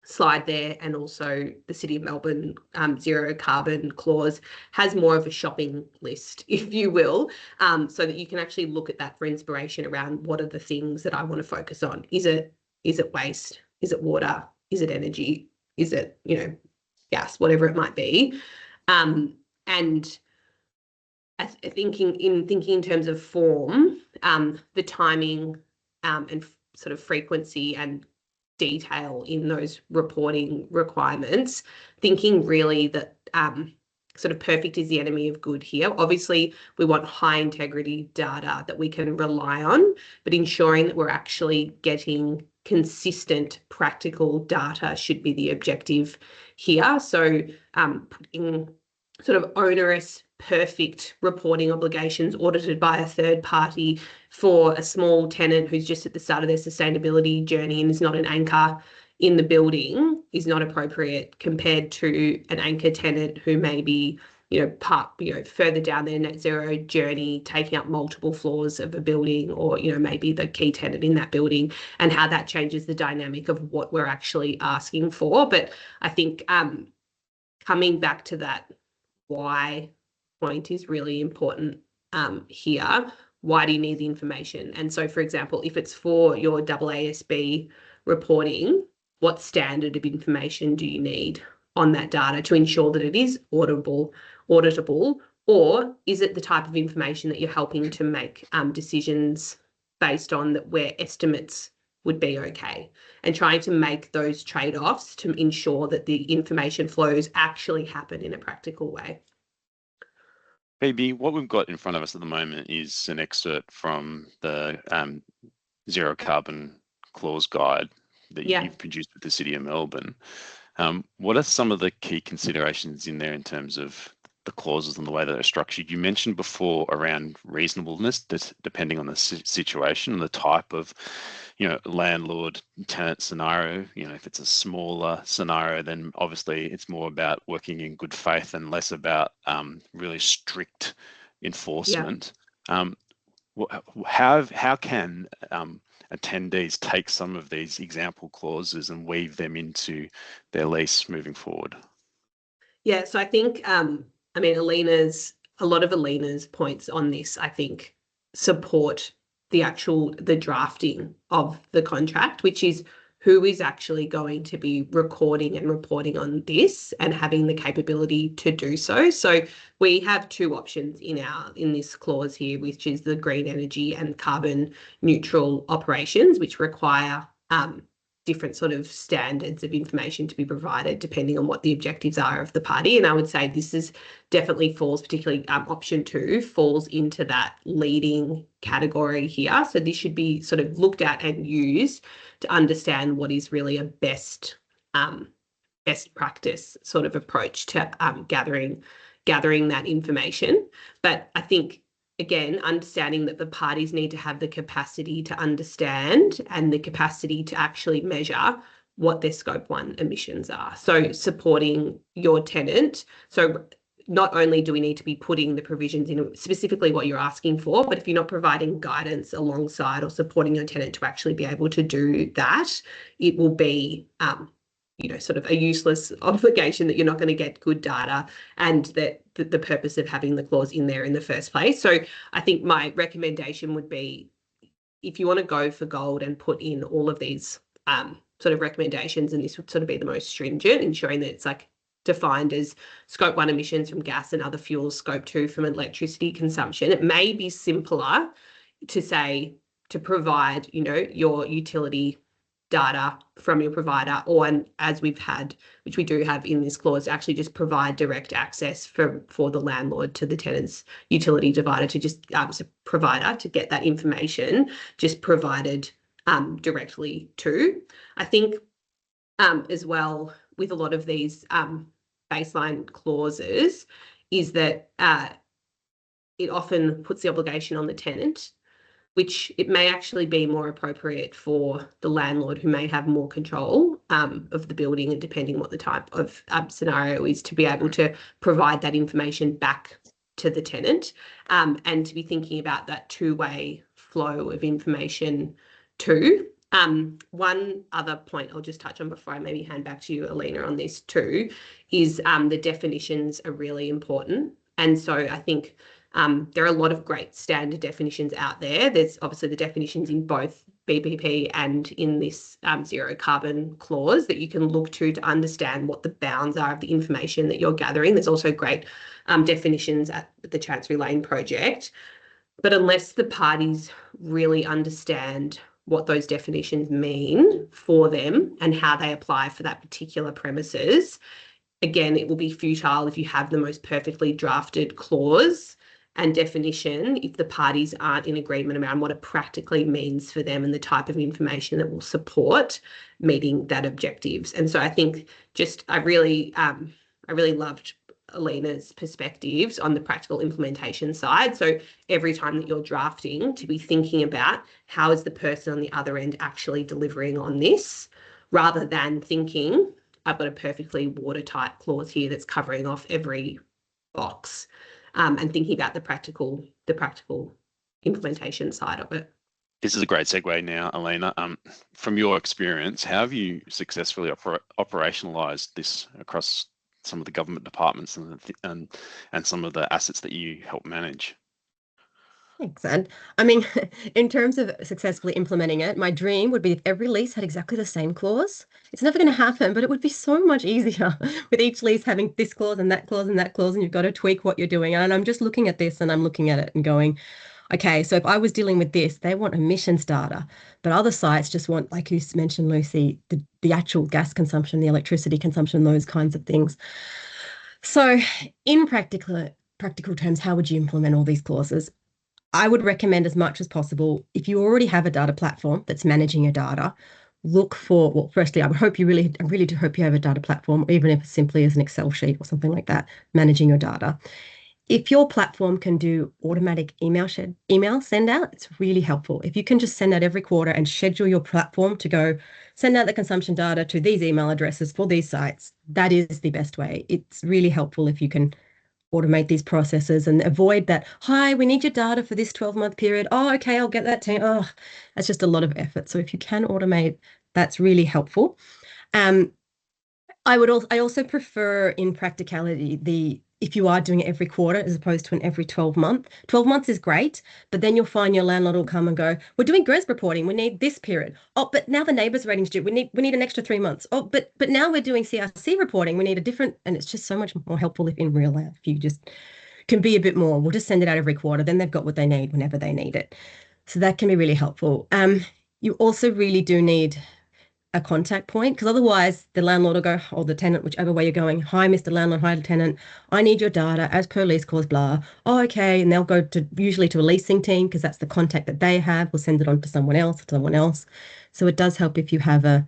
slide there, and also the City of Melbourne zero carbon clause has more of a shopping list, if you will, so that you can actually look at that for inspiration around what are the things that I want to focus on. Is it waste? Is it water? Is it energy? Is it, gas, whatever it might be? And thinking in terms of form, the timing and sort of frequency and detail in those reporting requirements, thinking really that sort of perfect is the enemy of good here. Obviously, we want high integrity data that we can rely on, but ensuring that we're actually getting consistent, practical data should be the objective here. So putting sort of onerous, perfect reporting obligations audited by a third party for a small tenant who's just at the start of their sustainability journey and is not an anchor in the building is not appropriate compared to an anchor tenant who may be, further down their net zero journey, taking up multiple floors of a building, or, maybe the key tenant in that building, and how that changes the dynamic of what we're actually asking for. But I think coming back to that why point is really important here. Why do you need the information? And so, for example, if it's for your AASB reporting, what standard of information do you need on that data to ensure that it is auditable, or is it the type of information that you're helping to make decisions based on that where estimates would be okay, and trying to make those trade-offs to ensure that the information flows actually happen in a practical way. Maybe what we've got in front of us at the moment is an excerpt from the zero carbon clause guide that you've produced with the City of Melbourne. What are some of the key considerations in there in terms of the clauses and the way that they're structured? You mentioned before around reasonableness, depending on the situation and the type of, landlord tenant scenario. If it's a smaller scenario, then obviously it's more about working in good faith and less about really strict enforcement. How can attendees take some of these example clauses and weave them into their lease moving forward? Yeah, so I think a lot of Alina's points on this, I think, support the drafting of the contract, which is who is actually going to be recording and reporting on this and having the capability to do so. So we have two options in this clause here, which is the green energy and carbon neutral operations, which require different sort of standards of information to be provided depending on what the objectives are of the party. And I would say this is definitely falls, particularly option 2 falls into that leading category here. So this should be sort of looked at and used to understand what is really a best best practice sort of approach to gathering that information. But I think, again, understanding that the parties need to have the capacity to understand and the capacity to actually measure what their scope 1 emissions are. So supporting your tenant. So not only do we need to be putting the provisions in specifically what you're asking for, but if you're not providing guidance alongside or supporting your tenant to actually be able to do that, it will be sort of a useless obligation that you're not going to get good data, and that the purpose of having the clause in there in the first place. So I think my recommendation would be, if you want to go for gold and put in all of these sort of recommendations, and this would sort of be the most stringent, ensuring that it's like defined as scope 1 emissions from gas and other fuels, scope 2 from electricity consumption. It may be simpler to say, to provide, your utility data from your provider, or, and as we've had, which we do have in this clause, actually just provide direct access for the landlord to the tenant's utility divider to just provider to get that information just provided directly to. I think as well with a lot of these baseline clauses is that it often puts the obligation on the tenant, which it may actually be more appropriate for the landlord, who may have more control of the building, and depending what the type of scenario is, to be able to provide that information back to the tenant, and to be thinking about that two-way flow of information too. One other point I'll just touch on before I maybe hand back to you, Alina, on this too, is the definitions are really important. And so I think there are a lot of great standard definitions out there. There's obviously the definitions in both BPP and in this zero carbon clause that you can look to understand what the bounds are of the information that you're gathering. There's also great definitions at the Chancery Lane project. But unless the parties really understand what those definitions mean for them and how they apply for that particular premises, again, it will be futile if you have the most perfectly drafted clause and definition if the parties aren't in agreement around what it practically means for them and the type of information that will support meeting that objectives. And so I think I really loved Alina's perspectives on the practical implementation side. So every time that you're drafting, to be thinking about how is the person on the other end actually delivering on this, rather than thinking I've got a perfectly watertight clause here that's covering off every box, and thinking about the practical implementation side of it. This is a great segue now, Alina. From your experience, how have you successfully operationalised this across some of the government departments and some of the assets that you help manage? Thanks, Ed. I mean, in terms of successfully implementing it, my dream would be if every lease had exactly the same clause. It's never going to happen, but it would be so much easier with each lease having this clause and that clause and that clause, and you've got to tweak what you're doing. And I'm just looking at this and I'm looking at it and going, okay, so if I was dealing with this, they want emissions data, but other sites just want, like you mentioned, Lucy, the actual gas consumption, the electricity consumption, those kinds of things. So in practical terms, how would you implement all these clauses? I would recommend, as much as possible, if you already have a data platform that's managing your data, look for, well, firstly, I really do hope you have a data platform, even if it's simply as an Excel sheet or something like that, managing your data. If your platform can do automatic email send out, it's really helpful. If you can just send out every quarter and schedule your platform to go send out the consumption data to these email addresses for these sites, that is the best way. It's really helpful if you can automate these processes and avoid that, hi, we need your data for this 12-month period. Oh, okay, I'll get that to you. Oh, that's just a lot of effort. So if you can automate, that's really helpful. I also prefer, in practicality, if you are doing it every quarter as opposed to an every 12 month. 12 months is great, but then you'll find your landlord will come and go, we're doing GRES reporting, we need this period. Oh, but now the neighbours ratings due, we need an extra 3 months. Oh, but now we're doing CRC reporting, we need a different, and it's just so much more helpful if in real life you just can be a bit more. We'll just send it out every quarter, then they've got what they need whenever they need it. So that can be really helpful. You also really do need a contact point, because otherwise the landlord will go, or the tenant, whichever way you're going, hi, Mr. Landlord, hi, tenant, I need your data as per lease clause, blah. Oh, okay. And they'll go usually to a leasing team, because that's the contact that they have. We'll send it on to someone else. So it does help if you have a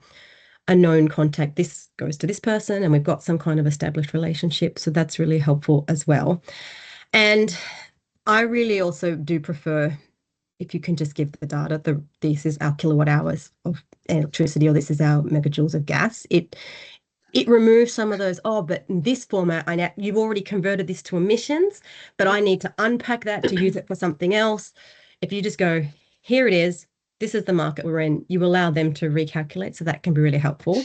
a known contact. This goes to this person, and we've got some kind of established relationship. So that's really helpful as well. And I really also do prefer if you can just give the data, this is our kilowatt hours of electricity, or this is our megajoules of gas. It removes some of those, oh, but in this format, you've already converted this to emissions, but I need to unpack that to use it for something else. If you just go, here it is, this is the market we're in, you allow them to recalculate, so that can be really helpful.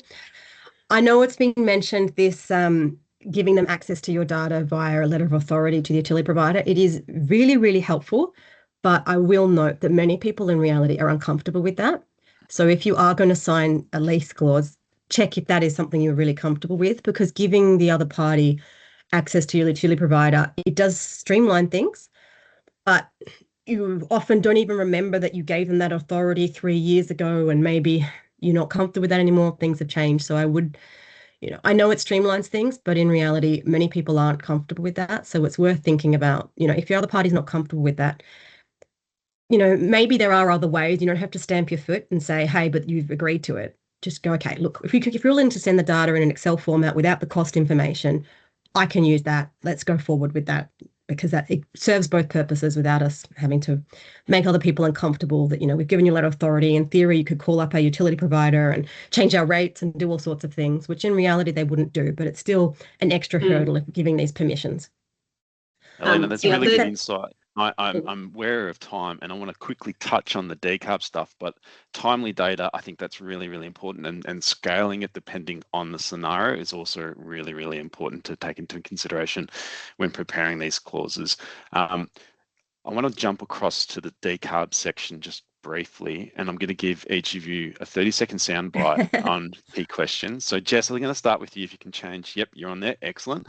I know it's been mentioned, this giving them access to your data via a letter of authority to the utility provider. It is really, really helpful, but I will note that many people in reality are uncomfortable with that. So if you are going to sign a lease clause, check if that is something you're really comfortable with, because giving the other party access to your utility provider, it does streamline things, but you often don't even remember that you gave them that authority 3 years ago, and maybe you're not comfortable with that anymore. Things have changed. So I would, I know it streamlines things, but in reality, many people aren't comfortable with that. So it's worth thinking about, if your other party's not comfortable with that, maybe there are other ways. You don't have to stamp your foot and say, hey, but you've agreed to it. Just go, okay, look, if you're willing to send the data in an Excel format without the cost information, I can use that. Let's go forward with that, because it serves both purposes without us having to make other people uncomfortable that, we've given you a lot of authority. In theory, you could call up our utility provider and change our rates and do all sorts of things, which in reality they wouldn't do, but it's still an extra hurdle of giving these permissions. Elena, that's a really good insight. I'm aware of time, and I want to quickly touch on the decarb stuff, but timely data, I think that's really, really important, and scaling it depending on the scenario is also really, really important to take into consideration when preparing these clauses. I want to jump across to the decarb section just briefly, and I'm going to give each of you a 30-second soundbite on key questions. So Jess, I'm going to start with you. If you can change, yep, you're on there, excellent.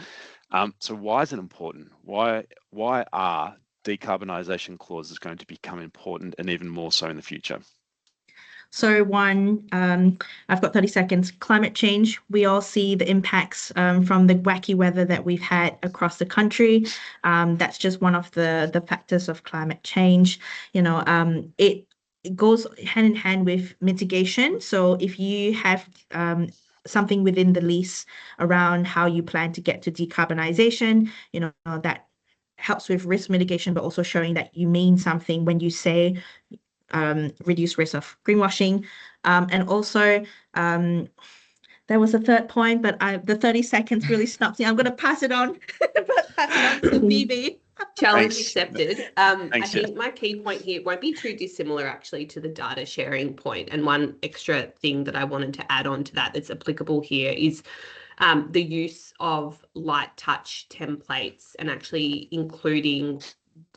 So why is it important? Why are decarbonisation clauses going to become important, and even more so in the future? So one, I've got 30 seconds. Climate change. We all see the impacts from the wacky weather that we've had across the country. That's just one of the factors of climate change. It goes hand in hand with mitigation. So if you have something within the lease around how you plan to get to decarbonization, that helps with risk mitigation, but also showing that you mean something when you say reduce risk of greenwashing. And also, there was a third point, but the 30 seconds really stops me. I'm going to pass it on, to Phoebe. Challenge accepted. I think my key point here won't be too dissimilar actually to the data sharing point. And one extra thing that I wanted to add on to that that's applicable here is the use of light touch templates, and actually including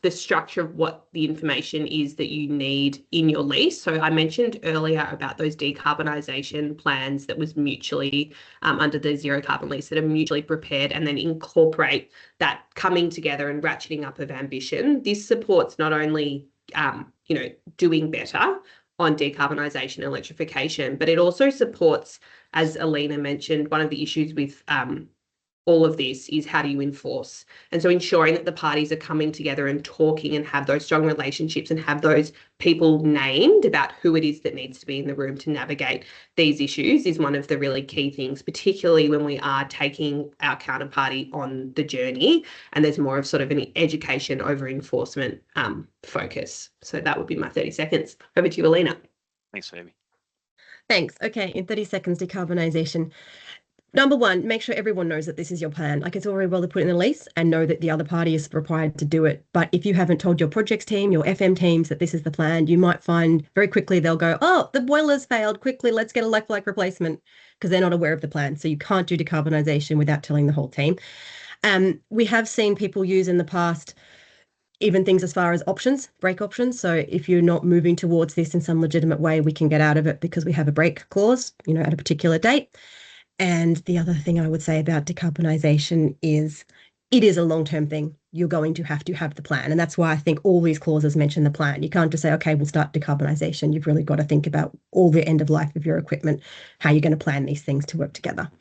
the structure of what the information is that you need in your lease. So I mentioned earlier about those decarbonisation plans that was mutually under the zero carbon lease, that are mutually prepared, and then incorporate that coming together and ratcheting up of ambition. This supports not only doing better on decarbonisation and electrification, but it also supports, as Alina mentioned, one of the issues with all of this is how do you enforce? And so ensuring that the parties are coming together and talking and have those strong relationships and have those people named about who it is that needs to be in the room to navigate these issues is one of the really key things, particularly when we are taking our counterparty on the journey and there's more of sort of an education over enforcement focus. So that would be my 30 seconds. Over to you, Alina. Thanks, Phoebe. Thanks. Okay, in 30 seconds, decarbonisation. Number one, make sure everyone knows that this is your plan. Like, it's all very well to put in the lease and know that the other party is required to do it. But if you haven't told your projects team, your FM teams that this is the plan, you might find very quickly they'll go, oh, the boiler's failed. Quickly, let's get a like replacement, because they're not aware of the plan. So you can't do decarbonisation without telling the whole team. We have seen people use in the past even things as far as options, break options. So if you're not moving towards this in some legitimate way, we can get out of it because we have a break clause, at a particular date. And the other thing I would say about decarbonisation is it is a long-term thing. You're going to have the plan. And that's why I think all these clauses mention the plan. You can't just say, okay, we'll start decarbonisation. You've really got to think about all the end of life of your equipment, how you're going to plan these things to work together.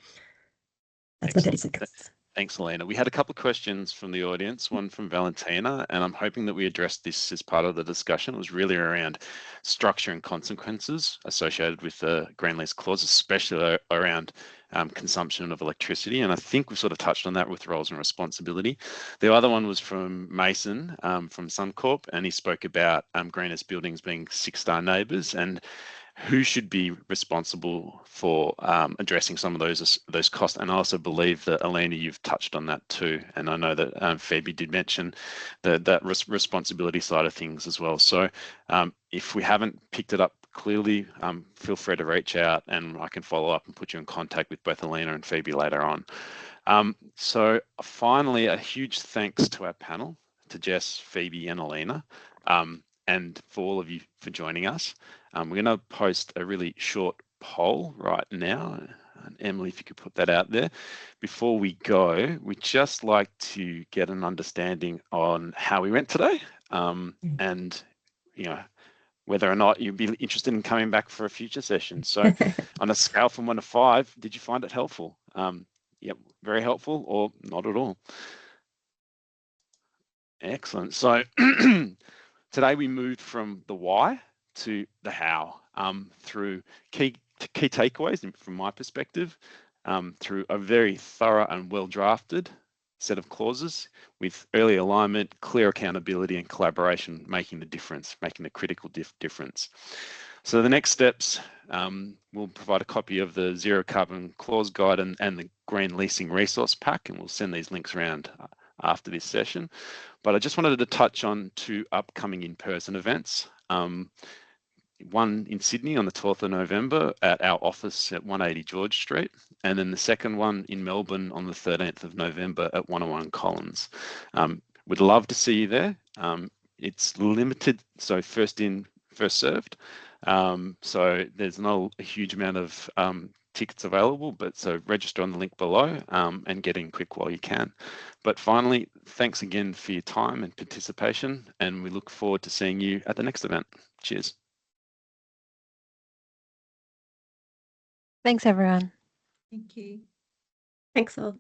That's my 30 seconds. Thanks, Elena. We had a couple of questions from the audience, one from Valentina, and I'm hoping that we addressed this as part of the discussion. It was really around structure and consequences associated with the Green Lease Clause, especially around consumption of electricity. And I think we've sort of touched on that with roles and responsibility. The other one was from Mason from Suncorp, and he spoke about greenest buildings being 6-star neighbours and who should be responsible for addressing some of those costs. And I also believe that, Elena, you've touched on that too. And I know that Phoebe did mention that responsibility side of things as well. So if we haven't picked it up clearly, feel free to reach out and I can follow up and put you in contact with both Elena and Phoebe later on. So finally, a huge thanks to our panel, to Jess, Phoebe and Elena, and for all of you for joining us. We're going to post a really short poll right now. And Emily, if you could put that out there. Before we go, we'd just like to get an understanding on how we went today, and whether or not you'd be interested in coming back for a future session. So on a scale from 1 to 5, did you find it helpful? Yep, very helpful or not at all? Excellent. So today we moved from the why to the how, through key takeaways from my perspective, through a very thorough and well drafted set of clauses with early alignment, clear accountability and collaboration making the difference, making the critical difference. So the next steps, we'll provide a copy of the Zero Carbon Clause Guide and the Green Leasing Resource Pack, and we'll send these links around after this session. But I just wanted to touch on 2 upcoming in-person events. One in Sydney on the 12th of November at our office at 180 George Street, and then the second one in Melbourne on the 13th of November at 101 Collins. We'd love to see you there. It's limited, so first in, first served. So there's not a huge amount of tickets available, but so register on the link below and get in quick while you can. But finally, thanks again for your time and participation, and we look forward to seeing you at the next event. Cheers. Thanks, everyone. Thank you. Thanks all.